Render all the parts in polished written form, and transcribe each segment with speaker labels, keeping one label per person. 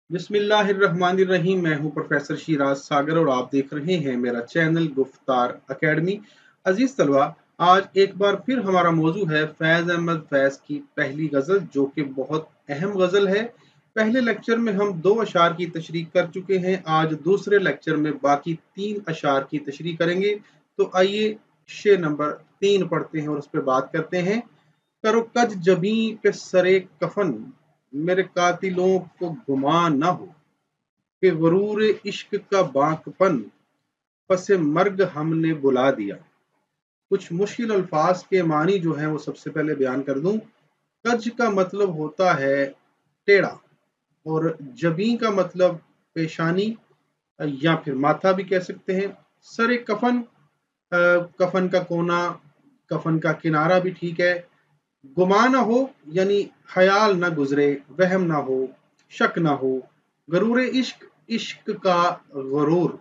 Speaker 1: बिस्मिल्लाहिर्रहमानिर्रहीम। मैं हूं प्रोफेसर शिराज सागर और आप देख रहे हैं मेरा चैनल गुफ्तार एकेडमी। अजीज तलबा, आज एक बार फिर हमारा मौजू है फैज़ अहमद फैज़ की पहली गज़ल, जो कि बहुत अहम गज़ल है। पहले लेक्चर में हम 2 अशार की तशरीह कर चुके हैं। आज दूसरे लेक्चर में बाकी 3 अशार की तशरीह करेंगे। तो आइए शेर नंबर 3 पढ़ते हैं और उस पर बात करते हैं। करो कज जबी पे सरे कफन, मेरे कातिलों को गुमान न हो कि गुरूर इश्क का बांकपन पसे मर्ग हमने बुला दिया। कुछ मुश्किल अल्फाज के मानी जो हैं वो सबसे पहले बयान कर दूं। कज का मतलब होता है टेढ़ा, और जबी का मतलब पेशानी या फिर माथा भी कह सकते हैं। सरे कफन, कफन का कोना, कफन का किनारा भी ठीक है। गुमा ना हो यानी ख्याल ना गुजरे, वहम ना हो, शक ना हो। गरूर इश्क, इश्क का गरूर।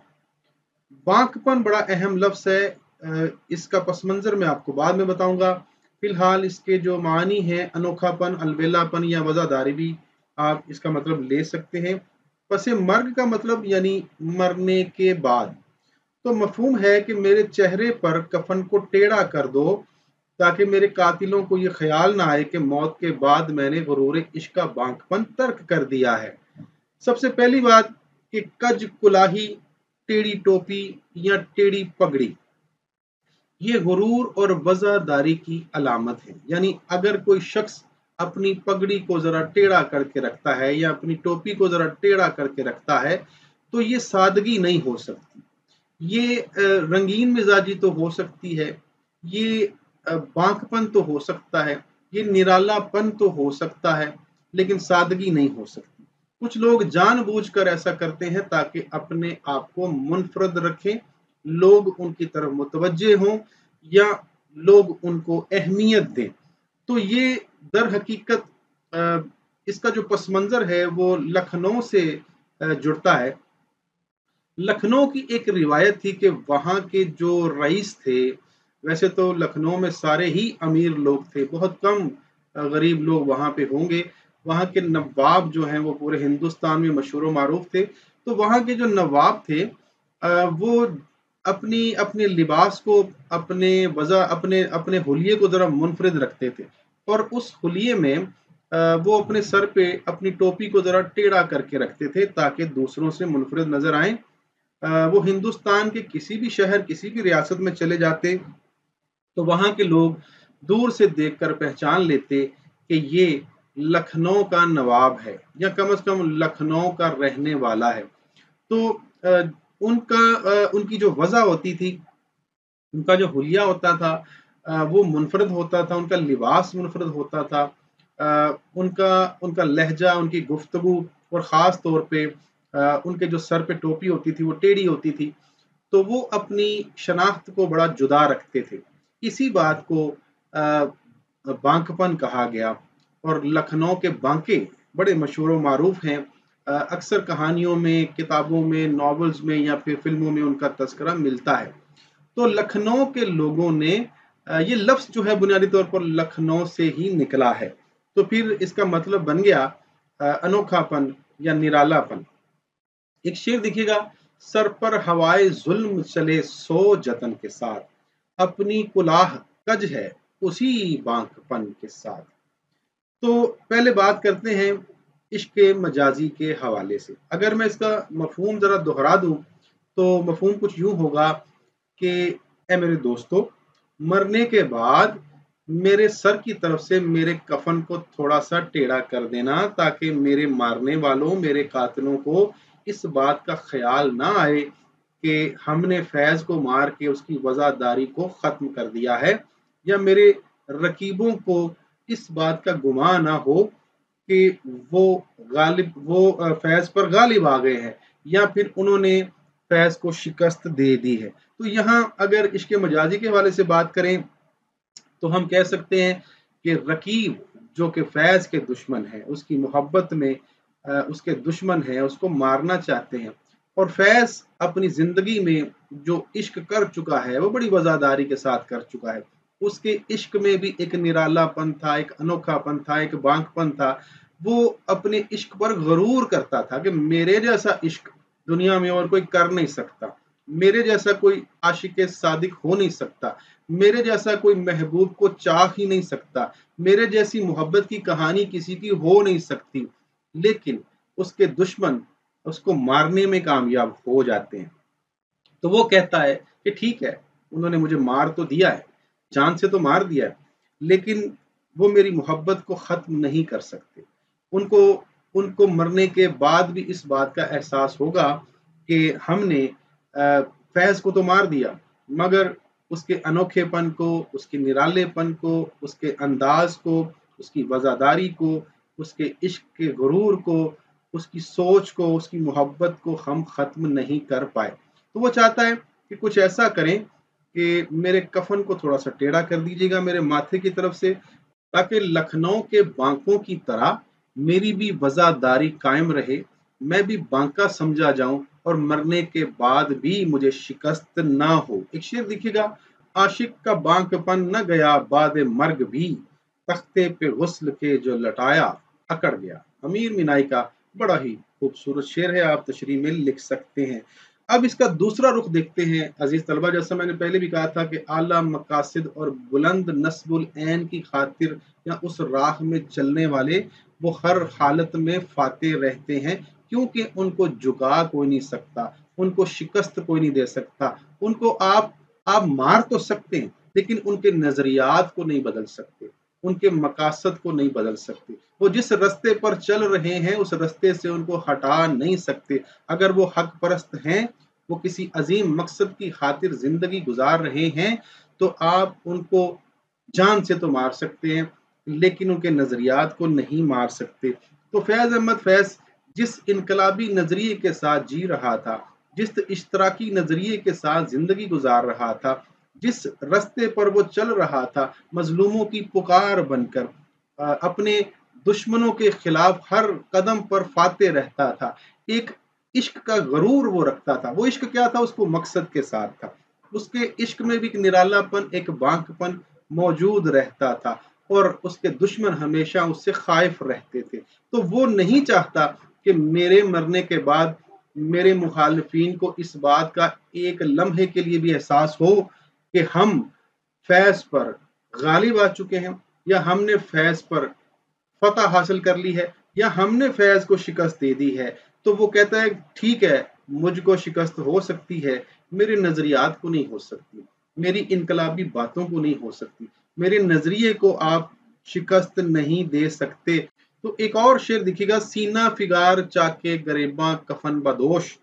Speaker 1: बांकपन बड़ा अहम लफ्ज है। इसका पस मंजर मैं आपको बाद में बताऊंगा। फिलहाल इसके जो मानी हैं, अनोखापन, अलबेलापन या वजादारी भी आप इसका मतलब ले सकते हैं। पसे मर्ग का मतलब यानी मरने के बाद। तो मफहूम है कि मेरे चेहरे पर कफन को टेढ़ा कर दो ताकि मेरे कातिलों को ये ख्याल ना आए कि मौत के बाद मैंने गुरूर इश्क का बांकपन तर्क कर दिया है। सबसे पहली बात कि कज कुलाही, टेढ़ी टोपी या टेढ़ी पगड़ी, ये गुरूर और वजादारी की अलामत है। यानी अगर कोई शख्स अपनी पगड़ी को जरा टेढ़ा करके रखता है या अपनी टोपी को जरा टेढ़ा करके रखता है, तो ये सादगी नहीं हो सकती। ये रंगीन मिजाजी तो हो सकती है, ये बांकपन तो हो सकता है, ये निरालापन तो हो सकता है, लेकिन सादगी नहीं हो सकती। कुछ लोग जानबूझकर ऐसा करते हैं ताकि अपने आप को मुनफरद रखें, लोग उनकी तरफ मुतवज्जे हों या लोग उनको अहमियत दें। तो ये दर हकीकत इसका जो पस मंज़र है वो लखनऊ से जुड़ता है। लखनऊ की एक रिवायत थी कि वहाँ के जो रईस थे, वैसे तो लखनऊ में सारे ही अमीर लोग थे, बहुत कम गरीब लोग वहाँ पे होंगे। वहाँ के नवाब जो हैं वो पूरे हिंदुस्तान में मशहूर मारूफ थे। तो वहाँ के जो नवाब थे वो अपनी अपने लिबास को, अपने वजह, अपने अपने हुलिये को ज़रा मुनफरिद रखते थे, और उस हुलिये में वो अपने सर पे अपनी टोपी को ज़रा टेढ़ा करके रखते थे ताकि दूसरों से मुनफरिद नज़र आएँ। वो हिंदुस्तान के किसी भी शहर, किसी भी रियासत में चले जाते तो वहाँ के लोग दूर से देखकर पहचान लेते कि ये लखनऊ का नवाब है या कम से कम लखनऊ का रहने वाला है। तो उनकी जो वजह होती थी, उनका जो हुलिया होता था वो मुनफरद होता था, उनका लिबास मुनफरद होता था, उनका उनका लहजा, उनकी गुफ्तगू, और ख़ास तौर पे उनके जो सर पे टोपी होती थी वो टेढ़ी होती थी। तो वो अपनी शनाख्त को बड़ा जुदा रखते थे। इसी बात को बांकपन कहा गया, और लखनऊ के बांके बड़े मशहूर व मारूफ हैं। अक्सर कहानियों में, किताबों में, नॉवेल्स में या फिर फिल्मों में उनका तस्करा मिलता है। तो लखनऊ के लोगों ने ये लफ्ज़ जो है बुनियादी तौर पर लखनऊ से ही निकला है। तो फिर इसका मतलब बन गया अनोखापन या निरालापन। एक शेर देखिएगा। सर पर हवाए जुल्म चले सो जतन के साथ, अपनी कुलाह कज है उसी बांकपन के साथ। तो पहले बात करते हैं इश्क मजाजी के हवाले से। अगर मैं इसका मफहूम जरा दोहरा दूं तो मफहूम कुछ यूं होगा कि ए मेरे दोस्तों, मरने के बाद मेरे सर की तरफ से मेरे कफन को थोड़ा सा टेढ़ा कर देना ताकि मेरे मारने वालों, मेरे कातिलों को इस बात का ख्याल ना आए कि हमने फैज को मार के उसकी वजादारी को खत्म कर दिया है, या मेरे रकीबों को इस बात का गुमान ना हो कि वो फैज पर गालिब आ गए हैं या फिर उन्होंने फैज को शिकस्त दे दी है। तो यहाँ अगर इश्क मजाजी के हवाले से बात करें तो हम कह सकते हैं कि रकीब जो कि फैज के दुश्मन है, उसकी मोहब्बत में उसके दुश्मन है, उसको मारना चाहते हैं। और फैज अपनी जिंदगी में जो इश्क कर चुका है वो बड़ी वजादारी के साथ कर चुका है। उसके इश्क में भी एक निरालापन था, एक अनोखापन था, एक बांकपन था, वो अपने इश्क पर गरूर करता था कि मेरे जैसा इश्क दुनिया में और कोई कर नहीं सकता, मेरे जैसा कोई आशिक सादिक हो नहीं सकता, मेरे जैसा कोई महबूब को चाह ही नहीं सकता, मेरे जैसी मोहब्बत की कहानी किसी की हो नहीं सकती। लेकिन उसके दुश्मन उसको मारने में कामयाब हो जाते हैं। तो वो कहता है कि ठीक है, उन्होंने मुझे मार तो दिया है, जान से तो मार दिया है, लेकिन वो मेरी मोहब्बत को ख़त्म नहीं कर सकते। उनको उनको मरने के बाद भी इस बात का एहसास होगा कि हमने फैज़ को तो मार दिया, मगर उसके अनोखेपन को, उसके निरालेपन को, उसके अंदाज़ को, उसकी वज़ादारी को, उसके इश्क के गुरूर को, उसकी सोच को, उसकी मोहब्बत को हम ख़त्म नहीं कर पाए। तो वो चाहता है कि कुछ ऐसा करें कि मेरे कफन को थोड़ा-सा टेढ़ा कर दीजिएगा मेरे माथे की तरफ से, ताकि लखनऊ के बांकों की तरह मेरी भी वज़ादारी कायम रहे, मैं भी बांका समझा जाऊँ और मरने के बाद भी मुझे शिकस्त ना हो। एक शेर देखिएगा, आशिक का बांकपन न गया बाद मर्ग भी, तख्ते पे गुस्ल के जो लटाया अकड़ गया। अमीर मीनाई का बड़ा ही खूबसूरत शेर है, आप तशरीह में लिख सकते हैं। अब इसका दूसरा रुख देखते हैं अजीज तलबा। जैसा मैंने पहले भी कहा था कि आला मकासिद और बुलंद नस्बुल ऐन की खातिर या उस राह में चलने वाले वो हर हालत में फाते रहते हैं, क्योंकि उनको झुका कोई नहीं सकता, उनको शिकस्त कोई नहीं दे सकता। उनको आप मार तो सकते हैं, लेकिन उनके नजरियात को नहीं बदल सकते, उनके मकासद को नहीं बदल सकते। वो जिस रास्ते पर चल रहे हैं उस रास्ते से उनको हटा नहीं सकते। अगर वो हक परस्त हैं, वो किसी अजीम मकसद की खातिर जिंदगी गुजार रहे हैं, तो आप उनको जान से तो मार सकते हैं, लेकिन उनके नजरियात को नहीं मार सकते। तो फैज अहमद फैज जिस इनकलाबी नजरिए के साथ जी रहा था, जिस इश्तराकी नजरिए के साथ जिंदगी गुजार रहा था, जिस रास्ते पर वो चल रहा था, मजलूमों की पुकार बनकर अपने दुश्मनों के खिलाफ हर कदम पर फाते रहता था। एक इश्क का गरूर वो रखता था। वो इश्क क्या था? उसको मकसद के साथ था। उसके इश्क में भी एक निरालापन, एक बांकपन मौजूद रहता था, और उसके दुश्मन हमेशा उससे खाइफ रहते थे। तो वो नहीं चाहता कि मेरे मरने के बाद मेरे मुखालिफिन को इस बात का एक लम्हे के लिए भी एहसास हो कि हम फैज पर गालिब आ चुके हैं, या हमने फैज पर फतह हासिल कर ली है, या हमने फैज को शिकस्त दे दी है। तो वो कहता है ठीक है, मुझको शिकस्त हो सकती है, मेरे नजरियात को नहीं हो सकती, मेरी इनकलाबी बातों को नहीं हो सकती, मेरे नजरिए को आप शिकस्त नहीं दे सकते। तो एक और शेर दिखेगा, सीना फिगार चाके गरीबा कफन बदोश,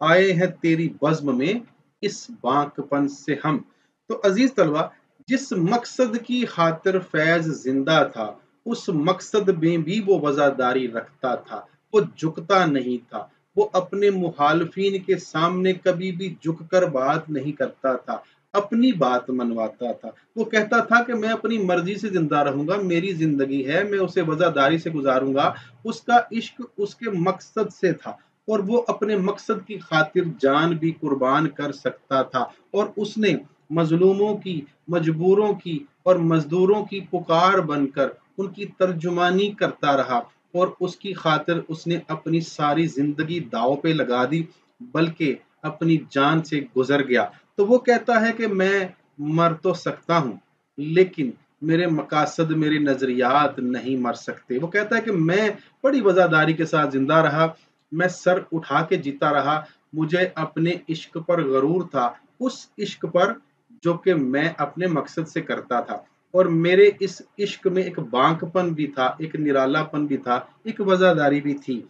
Speaker 1: आए हैं तेरी बज्म में इस बांकपन से हम। तो अजीज तलबा, जिस मकसद की खातिर फैज जिंदा था, उस मकसद में भी वो वज़ादारी रखता था, वो झुकता नहीं था, वो अपने मुखालफिन के सामने कभी भी झुककर बात नहीं करता था, अपनी बात मनवाता था। वो कहता था कि मैं अपनी मर्जी से जिंदा रहूंगा, मेरी जिंदगी है, मैं उसे वज़ादारी से गुजारूंगा। उसका इश्क उसके मकसद से था, और वो अपने मकसद की खातिर जान भी कुर्बान कर सकता था। और उसने मजलूमों की, मजबूरों की और मजदूरों की पुकार बनकर उनकी तर्जुमानी करता रहा, और उसकी खातिर उसने अपनी सारी जिंदगी दांव पे लगा दी, बल्कि अपनी जान से गुजर गया। तो वो कहता है कि मैं मर तो सकता हूँ, लेकिन मेरे मकासद, मेरे नजरियात नहीं मर सकते। वो कहता है कि मैं बड़ी वफादारी के साथ जिंदा रहा, मैं सर उठा के जीता रहा, मुझे अपने इश्क पर गरूर था, उस इश्क पर जो कि मैं अपने मकसद से करता था। और मेरे इस इश्क में एक बांकपन भी था, एक निरालापन भी था, एक वफादारी भी थी।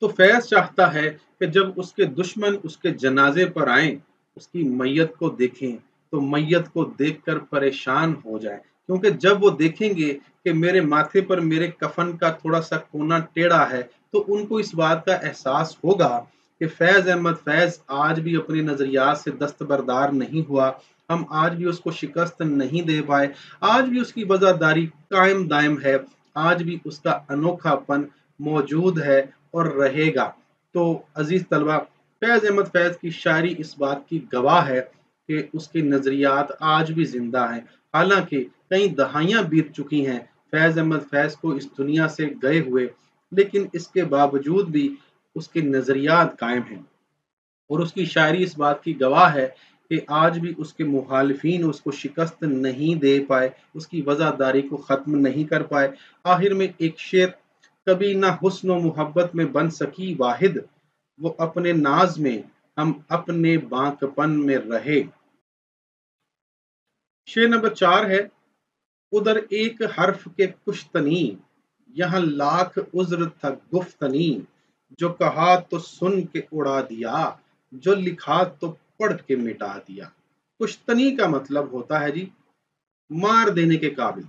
Speaker 1: तो फैज चाहता है कि जब उसके दुश्मन उसके जनाजे पर आए, उसकी मैयत को देखें, तो मैयत को देखकर परेशान हो जाए, क्योंकि जब वो देखेंगे कि मेरे माथे पर मेरे कफन का थोड़ा सा कोना टेढ़ा है, तो उनको इस बात का एहसास होगा कि फैज अहमद फैज आज भी अपने नजरियात से दस्तबरदार नहीं हुआ, हम आज भी उसको शिकस्त नहीं दे पाए, आज भी उसकी वफादारी कायम दायम है, आज भी उसका अनोखापन मौजूद है और रहेगा। तो अजीज तलबा, फैज अहमद फैज की शायरी इस बात की गवाह है कि उसके नजरियात आज भी जिंदा हैं। हालांकि कई दहाइयां बीत चुकी हैं फैज अहमद फैज को इस दुनिया से गए हुए, लेकिन इसके बावजूद भी उसके नजरियात कायम हैं और उसकी शायरी इस बात की गवाह है कि आज भी उसके मुखालिफिन उसको शिकस्त नहीं दे पाए, उसकी वज़ादारी को ख़त्म नहीं कर पाए। आखिर में एक शेर, कभी ना हुस्न व मोहब्बत में बन सकी वाहिद, वो अपने नाज में हम अपने बांकपन में रहे। शेर नंबर 4 है, उधर एक हर्फ के कुश्तनी, यहाँ लाख उज्र था गुफ्तनी, जो कहा तो सुन के उड़ा दिया, जो लिखा तो पढ़ के मिटा दिया। कुश्तनी का मतलब होता है जी मार देने के काबिल,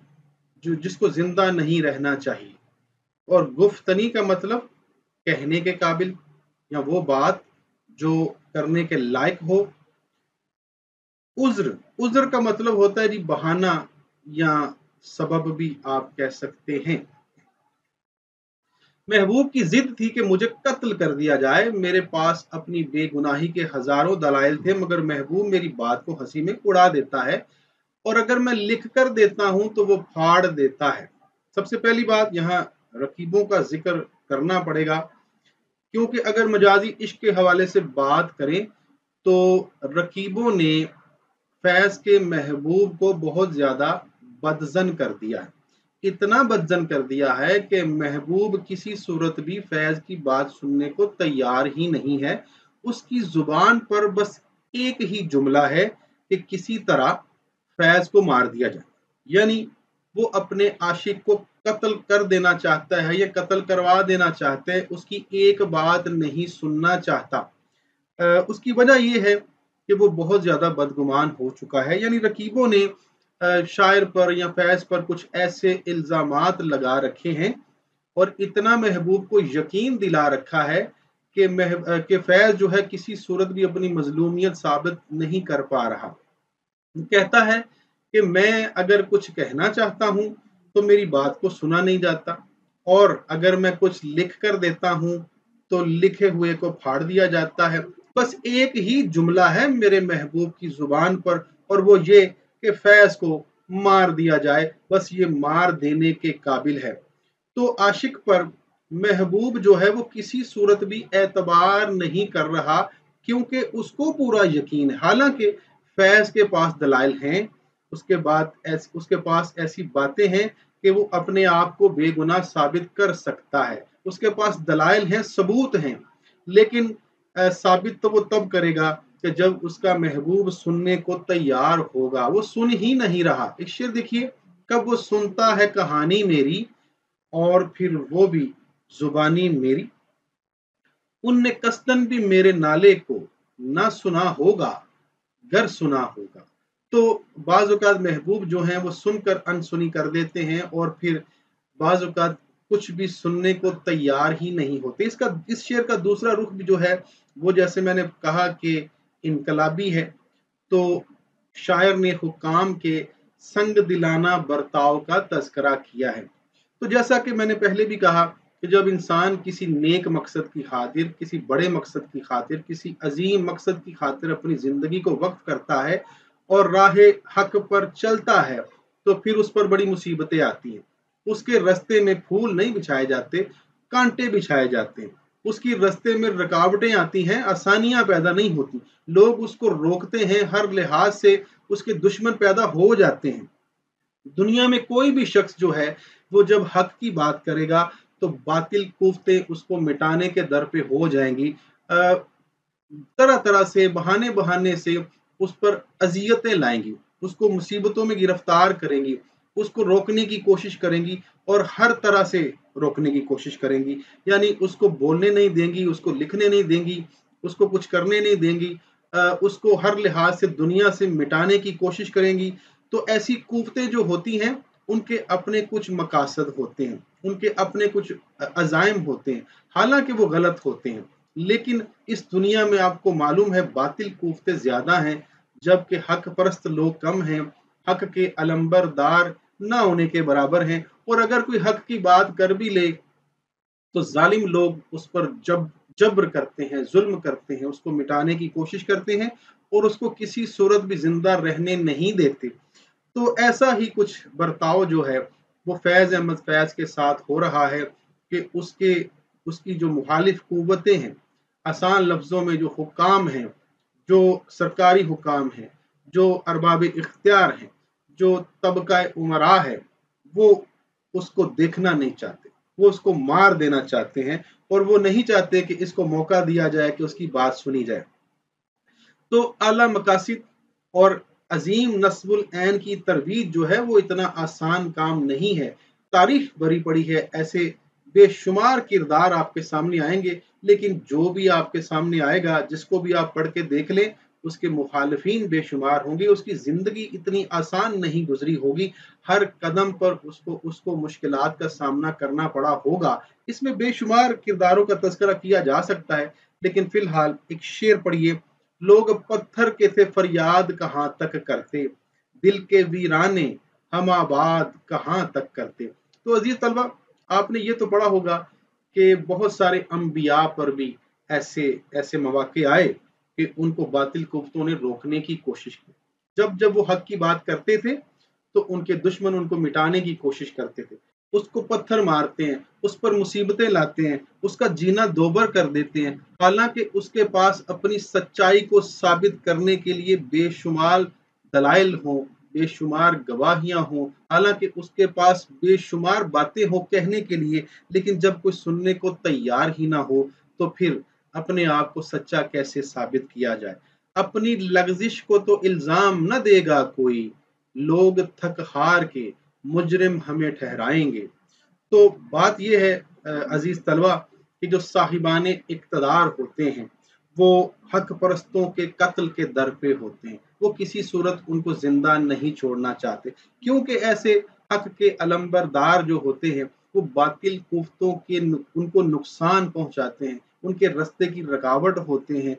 Speaker 1: जो जिसको जिंदा नहीं रहना चाहिए। और गुफ्तनी का मतलब कहने के काबिल या वो बात जो करने के लायक हो। उज्र, उज्र का मतलब होता है जी बहाना या सबब भी आप कह सकते हैं। महबूब की जिद थी कि मुझे कत्ल कर दिया जाए, मेरे पास अपनी बेगुनाही के हजारों दलाइल थे, मगर महबूब मेरी बात को हंसी में उड़ा देता है और अगर मैं लिख कर देता हूं तो वो फाड़ देता है। सबसे पहली बात यहाँ रकीबों का जिक्र करना पड़ेगा, क्योंकि अगर मजाजी इश्क के हवाले से बात करें तो रकीबों ने फैज के महबूब को बहुत ज्यादा बदजन कर दिया है। इतना बदजन कर दिया है कि महबूब किसी सूरत भी फैज की बात सुनने को तैयार ही नहीं है। उसकी जुबान पर बस एक ही जुमला है कि किसी तरह फैज को मार दिया जाए, यानी वो अपने आशिक को कत्ल कर देना चाहता है या कत्ल करवा देना चाहता है, उसकी एक बात नहीं सुनना चाहता। उसकी वजह यह है कि वो बहुत ज्यादा बदगुमान हो चुका है, यानी रकीबों ने शायर पर या फैज पर कुछ ऐसे इल्जामात लगा रखे हैं और इतना महबूब को यकीन दिला रखा है कि फैज जो है किसी सूरत भी अपनी मजलूमियत साबित नहीं कर पा रहा। कहता है कि मैं अगर कुछ कहना चाहता हूं तो मेरी बात को सुना नहीं जाता, और अगर मैं कुछ लिख कर देता हूं तो लिखे हुए को फाड़ दिया जाता है। बस एक ही जुमला है मेरे महबूब की जुबान पर, और वो ये कि फैज को मार दिया जाए, बस ये मार देने के काबिल है। तो आशिक पर महबूब जो है वो किसी सूरत भी एतबार नहीं कर रहा, क्योंकि उसको पूरा यकीन है, हालांकि फैज के पास दलाइल हैं, उसके पास ऐसी बातें हैं कि वो अपने आप को बेगुनाह साबित कर सकता है, उसके पास दलाइल हैं, सबूत हैं, लेकिन साबित तो वो तब करेगा कि जब उसका महबूब सुनने को तैयार होगा। वो सुन ही नहीं रहा। एक शेर देखिए, कब वो सुनता है कहानी मेरी और फिर वो भी जुबानी मेरी, उनने कस्तन भी मेरे नाले को ना सुना होगा, गर सुना होगा। तो बाज़ औक़ात महबूब जो हैं वो सुनकर अनसुनी कर देते हैं और फिर बाज़ औक़ात कुछ भी सुनने को तैयार ही नहीं होते। इस शेर का दूसरा रुख भी जो है वो, जैसे मैंने कहा कि इनकलाबी है। तो शायर ने हुक्काम के संग दिलाना बर्ताव का तज़किरा किया है। तो जैसा कि मैंने पहले भी कहा कि जब इंसान किसी नेक मकसद की खातिर, किसी बड़े मकसद की खातिर, किसी अजीम मकसद की खातिर अपनी जिंदगी को वक्फ करता है और राहे हक पर चलता है, तो फिर उस पर बड़ी मुसीबतें आती हैं। उसके रास्ते में फूल नहीं बिछाए जाते, कांटे बिछाए जाते हैं। उसकी रास्ते में रुकावटें आती हैं, आसानियां पैदा नहीं होती। लोग उसको रोकते हैं, हर लिहाज से उसके दुश्मन पैदा हो जाते हैं। दुनिया में कोई भी शख्स जो है वो जब हक की बात करेगा तो बातिल कुफ्ते उसको मिटाने के दर पे हो जाएंगी। तरह तरह से बहाने बहाने से उस पर अजियतें लाएंगी, उसको मुसीबतों में गिरफ्तार करेंगी, उसको रोकने की कोशिश करेंगी और हर तरह से रोकने की कोशिश करेंगी, यानी उसको बोलने नहीं देंगी, उसको लिखने नहीं देंगी, उसको कुछ करने नहीं देंगी, उसको हर लिहाज से दुनिया से मिटाने की कोशिश करेंगी। तो ऐसी कुव्वतें जो होती हैं उनके अपने कुछ मकासद होते हैं, उनके अपने कुछ अज़ाइम होते हैं, हालांकि वो गलत होते हैं। लेकिन इस दुनिया में आपको मालूम है बातिल कुव्वतें ज्यादा हैं, जबकि हक परस्त लोग कम हैं, हक के अलंबरदार ना होने के बराबर हैं। और अगर कोई हक की बात कर भी ले तो जालिम लोग उस पर जब्र करते हैं, जुल्म करते हैं, उसको मिटाने की कोशिश करते हैं और उसको किसी सूरत भी जिंदा रहने नहीं देते। तो ऐसा ही कुछ बर्ताव जो है वो फैज अहमद फैज के साथ हो रहा है, कि उसकी जो मुखालिफ कुव्वतें हैं, आसान लफ्ज़ों में जो हुक्काम हैं, जो सरकारी हुक्काम हैं, जो अरबाब इख्तियार हैं, जो तबका उमरा है, वो उसको देखना नहीं चाहते, वो उसको मार देना चाहते हैं और वो नहीं चाहते कि इसको मौका दिया जाए कि उसकी बात सुनी जाए। तो आला मकासिद और अजीम नस्बुल ऐन की तरवीज जो है वो इतना आसान काम नहीं है। तारीख भरी पड़ी है, ऐसे बेशुमार किरदार आपके सामने आएंगे, लेकिन जो भी आपके सामने आएगा, जिसको भी आप पढ़ के देख लें, उसके मुखालिफिन बेशुमार होंगे। उसकी जिंदगी इतनी आसान नहीं गुजरी होगी, हर कदम पर उसको उसको मुश्किलात का सामना करना पड़ा होगा। इसमें बेशुमार किरदारों का तस्करा किया जा सकता है, लेकिन फिलहाल एक शेर पढ़िए। लोग पत्थर के थे फरियाद कहाँ तक करते, दिल के वीराने हम आबाद कहाँ तक करते। तो अजीज तलबा, आपने ये तो पढ़ा होगा कि बहुत सारे अंबिया पर भी ऐसे ऐसे मौके आए कि उनको बातिल कुफ्तों ने रोकने की कोशिश की। जब जब वो हक की बात करते थे तो उनके दुश्मन उनको मिटाने की कोशिश करते थे, उसको पत्थर मारते हैं, उस पर मुसीबतें लाते हैं, उसका जीना दोबर कर देते हैं। हालांकि उसके पास अपनी सच्चाई को साबित करने के लिए बेशुमार दलाइल हों, बेशुमार गवाहियां हों, हालांकि उसके पास बेशुमार बातें हो कहने के लिए, लेकिन जब कोई सुनने को तैयार ही ना हो तो फिर अपने आप को सच्चा कैसे साबित किया जाए। अपनी लग्जिश को तो इल्जाम न देगा कोई, लोग थक हार के मुजरिम हमें ठहराएंगे। तो बात यह है अजीज तलवा कि जो साहिबान इक्तदार होते हैं वो हक परस्तों के कत्ल के दर पे होते हैं, वो किसी सूरत उनको जिंदा नहीं छोड़ना चाहते, क्योंकि ऐसे हक के अलंबरदार जो होते हैं वो बातिल कुफ्तों के उनको नुकसान पहुंचाते हैं, उनके रस्ते की रुकावट होते हैं।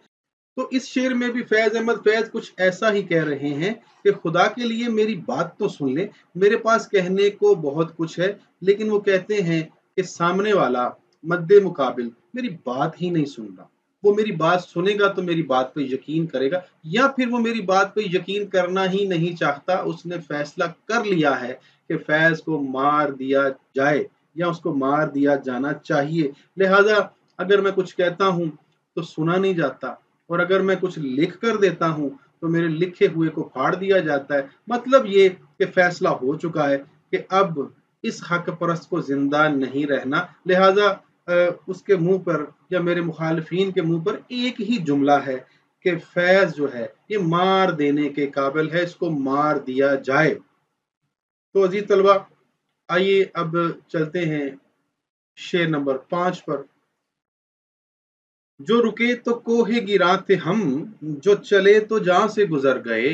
Speaker 1: तो इस शेर में भी फैज अहमद फैज कुछ ऐसा ही कह रहे हैं कि खुदा के लिए मेरी बात तो सुन ले, मेरे पास कहने को बहुत कुछ है, लेकिन वो कहते हैं कि सामने वाला मद्दे मुकाबिल मेरी बात ही नहीं सुन रहा। वो मेरी बात सुनेगा तो मेरी बात पे यकीन करेगा, या फिर वो मेरी बात पे यकीन करना ही नहीं चाहता। उसने फैसला कर लिया है कि फैज को मार दिया जाए या उसको मार दिया जाना चाहिए। लिहाजा अगर मैं कुछ कहता हूं तो सुना नहीं जाता, और अगर मैं कुछ लिख कर देता हूं तो मेरे लिखे हुए को फाड़ दिया जाता है। मतलब ये कि फैसला हो चुका है कि अब इस हक परस्त को जिंदा नहीं रहना। लिहाजा उसके मुंह पर या मेरे मुखालिफिन के मुंह पर एक ही जुमला है कि फैज जो है ये मार देने के काबिल है, इसको मार दिया जाए। तो अजीज तलबा, आइए अब चलते हैं शेर नंबर 5 पर। जो रुके तो कोहे गिरा थे हम, जो चले तो जहां से गुजर गए,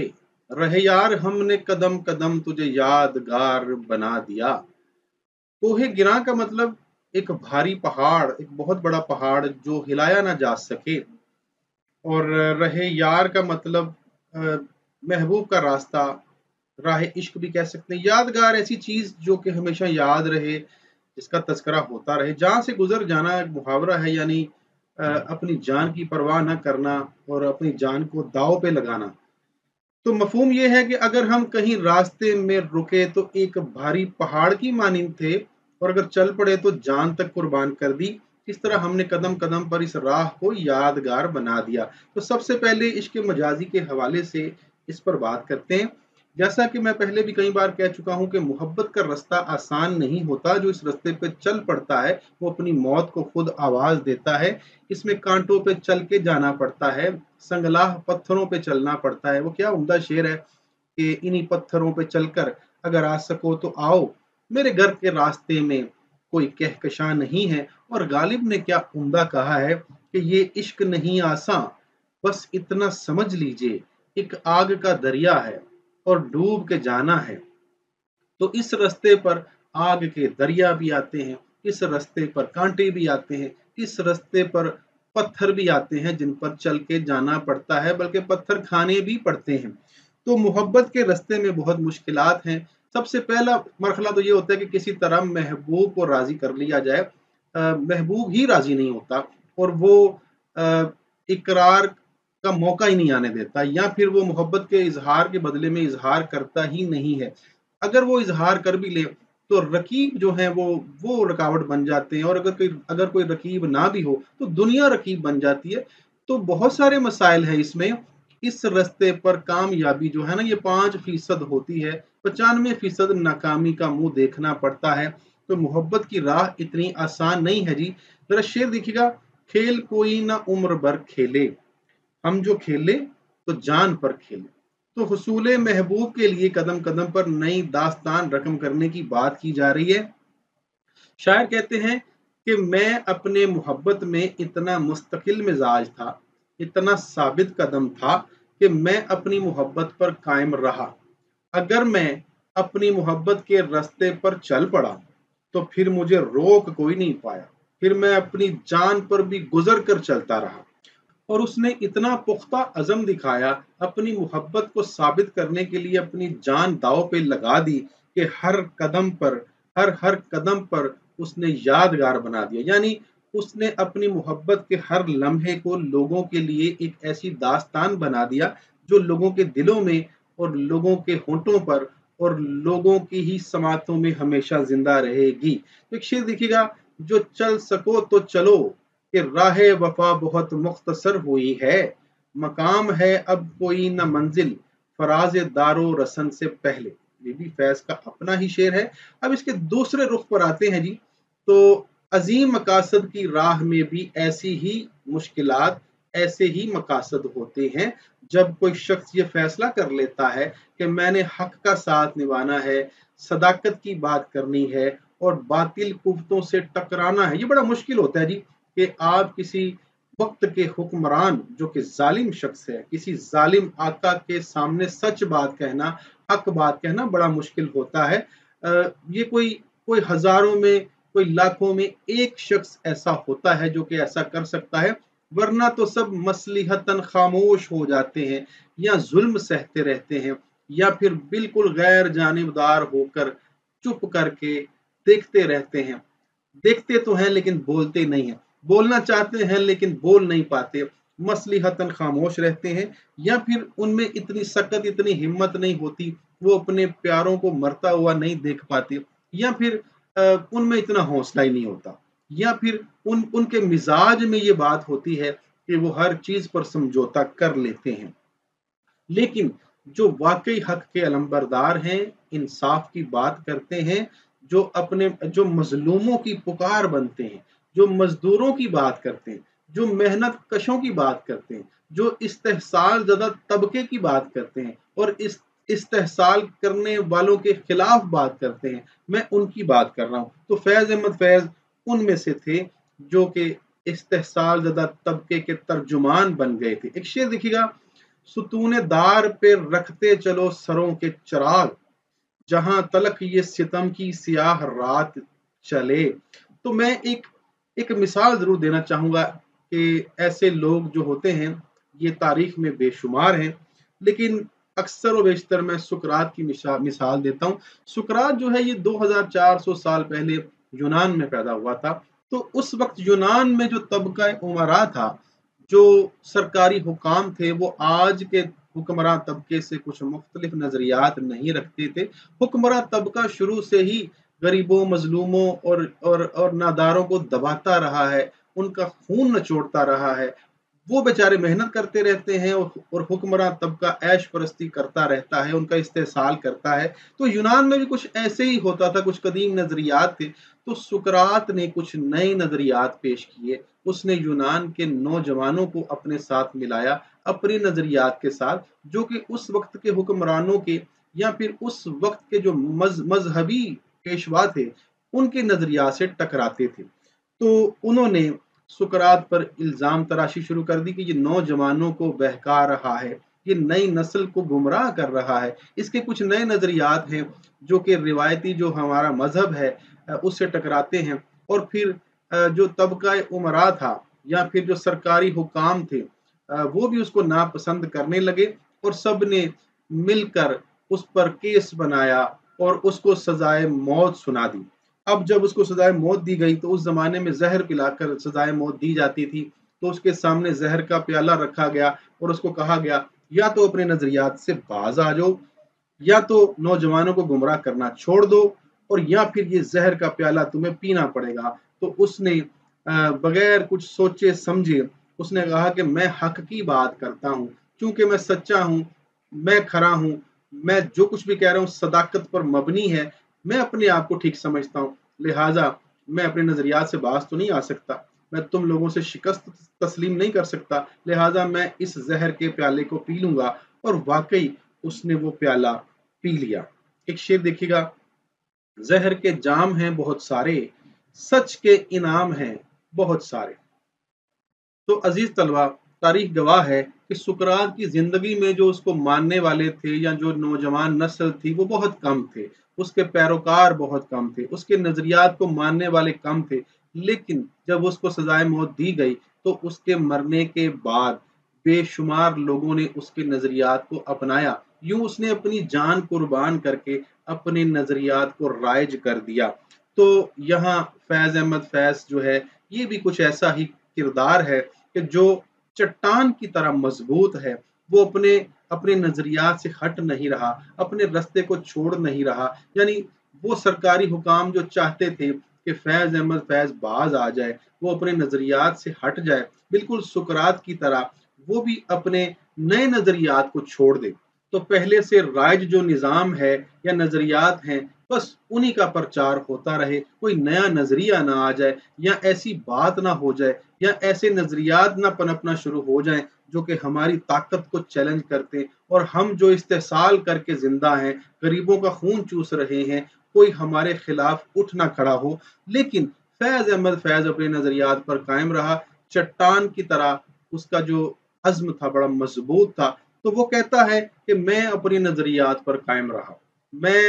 Speaker 1: रहे यार हमने कदम कदम तुझे यादगार बना दिया। कोहे गिरा का मतलब एक भारी पहाड़, एक बहुत बड़ा पहाड़ जो हिलाया ना जा सके। और रहे यार का मतलब महबूब का रास्ता, राह इश्क भी कह सकते हैं। यादगार ऐसी चीज जो कि हमेशा याद रहे, जिसका तस्करा होता रहे। जहां से गुजर जाना एक मुहावरा है, यानी अपनी जान की परवाह न करना और अपनी जान को दांव पे लगाना। तो मफहूम ये है कि अगर हम कहीं रास्ते में रुके तो एक भारी पहाड़ की मानिंद थे, और अगर चल पड़े तो जान तक कुर्बान कर दी। इस तरह हमने कदम कदम पर इस राह को यादगार बना दिया। तो सबसे पहले इश्क मजाजी के हवाले से इस पर बात करते हैं। जैसा कि मैं पहले भी कई बार कह चुका हूं कि मोहब्बत का रास्ता आसान नहीं होता। जो इस रास्ते पे चल पड़ता है वो अपनी मौत को खुद आवाज देता है। इसमें कांटों पे चल के जाना पड़ता है, संगलाह पत्थरों पे चलना पड़ता है। वो क्या उम्दा शेर है कि इन्हीं पत्थरों पे चलकर अगर आ सको तो आओ, मेरे घर के रास्ते में कोई कहकशां नहीं है। और गालिब ने क्या उम्दा कहा है कि ये इश्क नहीं आसान, बस इतना समझ लीजिए एक आग का दरिया है और डूब के जाना है। तो इस रास्ते पर आग के दरिया भी आते हैं, इस रास्ते पर कांटे भी आते हैं, इस रास्ते पर पत्थर भी आते हैं जिन पर चल के जाना पड़ता है, बल्कि पत्थर खाने भी पड़ते हैं। तो मोहब्बत के रास्ते में बहुत मुश्किलात हैं। सबसे पहला मरहला तो ये होता है कि किसी तरह महबूब को राजी कर लिया जाए। महबूब ही राजी नहीं होता और वो इकरार का मौका ही नहीं आने देता, या फिर वो मोहब्बत के इजहार के बदले में इजहार करता ही नहीं है। अगर वो इजहार कर भी ले तो रकीब जो है वो रुकावट बन जाते हैं, और अगर कोई रकीब ना भी हो तो दुनिया रकीब बन जाती है। तो बहुत सारे मसाइल हैं इसमें। इस रास्ते पर कामयाबी जो है ना, ये 5% होती है, 95% नाकामी का मुंह देखना पड़ता है। तो मोहब्बत की राह इतनी आसान नहीं है जी। जरा शेर देखिएगा, खेल कोई ना उम्र भर खेले, हम जो खेले तो जान पर खेले। तो हुसूले महबूब के लिए कदम कदम पर नई दास्तान रकम करने की बात की जा रही है। शायर कहते हैं कि मैं अपने मोहब्बत में इतना मुस्तकिल मिजाज था, इतना साबित कदम था कि मैं अपनी मोहब्बत पर कायम रहा। अगर मैं अपनी मोहब्बत के रास्ते पर चल पड़ा तो फिर मुझे रोक कोई नहीं पाया, फिर मैं अपनी जान पर भी गुजर कर चलता रहा। और उसने इतना पुख्ता अज़म दिखाया, अपनी मोहब्बत को साबित करने के लिए अपनी जान दांव पे लगा दी कि हर कदम पर उसने यादगार बना दिया। यानी उसने अपनी मोहब्बत के हर लम्हे को लोगों के लिए एक ऐसी दास्तान बना दिया जो लोगों के दिलों में और लोगों के होंठों पर और लोगों की ही समातों में हमेशा जिंदा रहेगी। तो एक शेर देखिएगा, जो चल सको तो चलो कि राह वफा बहुत मुख्तसर हुई है, मकाम है अब कोई न मंजिल फराज दारो रसन से पहले। ये भी फैज का अपना ही शेर है। अब इसके दूसरे रुख पर आते हैं जी। तो अजीम मकासद की राह में भी ऐसी ही मुश्किलात, ऐसे ही मकासद होते हैं। जब कोई शख्स ये फैसला कर लेता है कि मैंने हक का साथ निभाना है, सदाकत की बात करनी है और बातिल कुव्वतों से टकराना है, ये बड़ा मुश्किल होता है जी। कि आप किसी वक्त के हुक्मरान जो कि जालिम शख्स है, किसी जालिम आका के सामने सच बात कहना, हक बात कहना बड़ा मुश्किल होता है। ये कोई कोई हजारों में, कोई लाखों में एक शख्स ऐसा होता है जो कि ऐसा कर सकता है, वरना तो सब मसलिहतन खामोश हो जाते हैं, या जुल्म सहते रहते हैं, या फिर बिल्कुल गैर जानिबदार होकर चुप करके देखते रहते हैं। देखते तो हैं लेकिन बोलते नहीं हैं, बोलना चाहते हैं लेकिन बोल नहीं पाते, मसलिहतन खामोश रहते हैं, या फिर उनमें इतनी सकत, इतनी हिम्मत नहीं होती, वो अपने प्यारों को मरता हुआ नहीं देख पाते, या फिर उनमें इतना हौसला ही नहीं होता, या फिर उनके मिजाज में ये बात होती है कि वो हर चीज पर समझौता कर लेते हैं। लेकिन जो वाकई हक के अलंबरदार हैं, इंसाफ की बात करते हैं, जो मजलूमों की पुकार बनते हैं, जो मजदूरों की बात करते हैं, जो मेहनत कशों की बात करते हैं, जो इस्तेहसाल ज़दा तबके की बात करते हैं और इस इस्तेहसाल करने वालों के खिलाफ बात करते हैं, मैं उनकी बात कर रहा हूँ। तो फैज़ अहमद फैज़ उनमें से थे जो कि इस्तेहसाल ज़दा तबके के तर्जुमान बन गए थे। एक शेर देखिएगा, सुतूने दार पे रखते चलो सरों के चिराग, जहां तलक ये सितम की सियाह रात चले। तो मैं एक मिसाल जरूर देना चाहूंगा कि ऐसे लोग जो होते हैं ये तारीख में बेशुमार हैं, लेकिन अक्सर व बेशतर मैं सुकरात की मिसाल देता हूँ। सुकरात जो है ये 2400 साल पहले यूनान में पैदा हुआ था। तो उस वक्त यूनान में जो तबका उमरा था, जो सरकारी हुकाम थे, वो आज के हुक्मरान तबके से कुछ मुख्तलिफ नजरियात नहीं रखते थे। हुक्मरान तबका शुरू से ही गरीबों, मजलूमों और नादारों को दबाता रहा है, उनका खून नचोड़ता रहा है। वो बेचारे मेहनत करते रहते हैं और हुक्मरान तबका ऐश परस्ती करता रहता है, उनका इस्तेहसाल करता है। तो यूनान में भी कुछ ऐसे ही होता था, कुछ कदीम नजरियात थे। तो सुकरात ने कुछ नए नजरियात पेश किए, उसने यूनान के नौजवानों को अपने साथ मिलाया, अपने नजरियात के साथ, जो कि उस वक्त के हुक्मरानों के या फिर उस वक्त के जो मजहबी पेशवा थे उनके नजरियात से टकराते थे। तो उन्होंने सुकरात पर इल्जाम तराशी शुरू कर दी कि ये नौजवानों को बहका रहा है, ये नई नस्ल को गुमराह कर रहा है, इसके कुछ नए नजरियात हैं जो कि रिवायती जो हमारा मजहब है उससे टकराते हैं। और फिर जो तबका उमरा था या फिर जो सरकारी हुकाम थे वो भी उसको नापसंद करने लगे और सब ने मिलकर उस पर केस बनाया और उसको सजाए मौत सुना दी। अब जब उसको सजाए मौत दी गई तो उस जमाने में जहर पिलाकर सजाए मौत दी जाती थी। तो उसके सामने जहर का प्याला रखा गया और उसको कहा गया या तो अपने नजरियात से बाज आ जाओ, या तो नौजवानों को गुमराह करना छोड़ दो اور یا پھر یہ زہر کا پیالہ تمہیں پینا پڑے گا۔ تو اس نے بغیر کچھ سوچے سمجھے اس نے کہا کہ میں حق کی بات کرتا ہوں، چونکہ میں سچا ہوں، میں کھرا ہوں، میں جو کچھ بھی کہہ رہا ہوں صداقت پر مبنی ہے، میں اپنے آپ کو ٹھیک سمجھتا ہوں، لہٰذا میں اپنے نظریات سے باز تو نہیں آ سکتا، میں تم لوگوں سے شکست تسلیم نہیں کر سکتا، لہٰذا میں اس زہر کے پیالے کو پی لوں گا۔ اور واقعی اس نے وہ پیالہ پی لیا۔ ایک شعر دیکھیے گا، زہر کے جام ہیں بہت سارے، سچ کے انعام ہیں بہت سارے۔ تو عزیز طلبہ، تاریخ گواہ ہے کہ سقراط کی زندگی میں جو اس کو ماننے والے تھے یا جو نوجوان نسل تھی وہ بہت کم تھے، اس کے پیروکار بہت کم تھے، اس کے نظریات کو ماننے والے کم تھے، لیکن جب اس کو سزائے موت دی گئی تو اس کے مرنے کے بعد بے شمار لوگوں نے اس کے نظریات کو اپنایا، یوں اس نے اپنی جان قربان کر کے اپنے نظریات کو رائج کر دیا۔ تو یہاں فیض احمد فیض جو ہے یہ بھی کچھ ایسا ہی کردار ہے کہ جو چٹان کی طرح مضبوط ہے، وہ اپنے نظریات سے ہٹ نہیں رہا، اپنے رستے کو چھوڑ نہیں رہا۔ یعنی وہ سرکاری حکام جو چاہتے تھے کہ فیض احمد فیض باز آ جائے، وہ اپنے نظریات سے ہٹ جائے، بالکل سقراط کی طرح وہ بھی اپنے نئے نظریات کو چھوڑ دے، تو پہلے سے رائج جو نظام ہے یا نظریات ہیں بس انہی کا پرچار ہوتا رہے، کوئی نیا نظریہ نہ آ جائے یا ایسی بات نہ ہو جائے یا ایسے نظریات نہ پنپنا شروع ہو جائیں جو کہ ہماری طاقت کو چیلنج کرتے، اور ہم جو استحصال کر کے زندہ ہیں، غریبوں کا خون چوس رہے ہیں، کوئی ہمارے خلاف اٹھ نہ کھڑا ہو۔ لیکن فیض احمد فیض اپنے نظریات پر قائم رہا، چٹان کی طرح اس کا جو عزم تھا بڑا مضبوط تھا، تو وہ کہتا ہے کہ میں اپنی نظریات پر قائم رہا، میں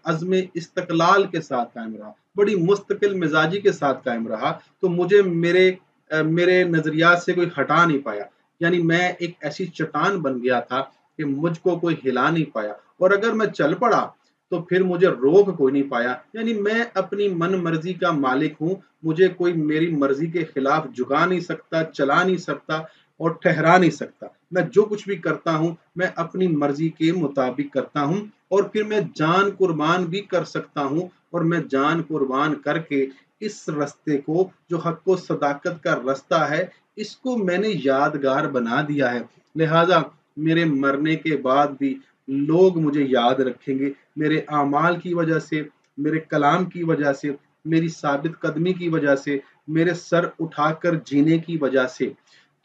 Speaker 1: عزم استقلال کے ساتھ قائم رہا، بڑی مستقل مزاجی کے ساتھ قائم رہا، تو مجھے میرے نظریات سے کوئی ہٹا نہیں پایا، یعنی میں ایک ایسی چٹان بن گیا تھا کہ مجھ کو کوئی ہلا نہیں پایا، اور اگر میں چل پڑا تو پھر مجھے روک کوئی نہیں پایا، یعنی میں اپنی من مرضی کا مالک ہوں، مجھے کوئی میری مرضی کے خلاف جھکا نہیں سکتا، چلا نہیں سکتا اور ٹھہرا نہیں سکتا۔ میں جو کچھ بھی کرتا ہوں میں اپنی مرضی کے مطابق کرتا ہوں، اور پھر میں جان قربان بھی کر سکتا ہوں، اور میں جان قربان کر کے اس رستے کو جو حق و صداقت کا رستہ ہے اس کو میں نے یادگار بنا دیا ہے، لہٰذا میرے مرنے کے بعد بھی لوگ مجھے یاد رکھیں گے، میرے اعمال کی وجہ سے، میرے کلام کی وجہ سے، میری ثابت قدمی کی وجہ سے، میرے سر اٹھا کر جینے کی وجہ سے۔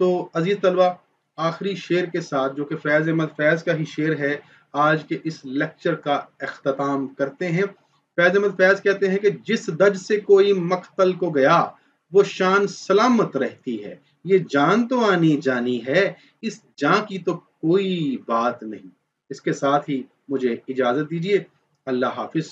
Speaker 1: تو عزیز طلبہ، آخری شعر کے ساتھ جو کہ فیض احمد فیض کا ہی شعر ہے آج کے اس لیکچر کا اختتام کرتے ہیں۔ فیض احمد فیض کہتے ہیں کہ جس دج سے کوئی مقتل کو گیا وہ شان سلامت رہتی ہے، یہ جان تو آنی جانی ہے، اس جان کی تو کوئی بات نہیں۔ اس کے ساتھ ہی مجھے اجازت دیجیے، اللہ حافظ۔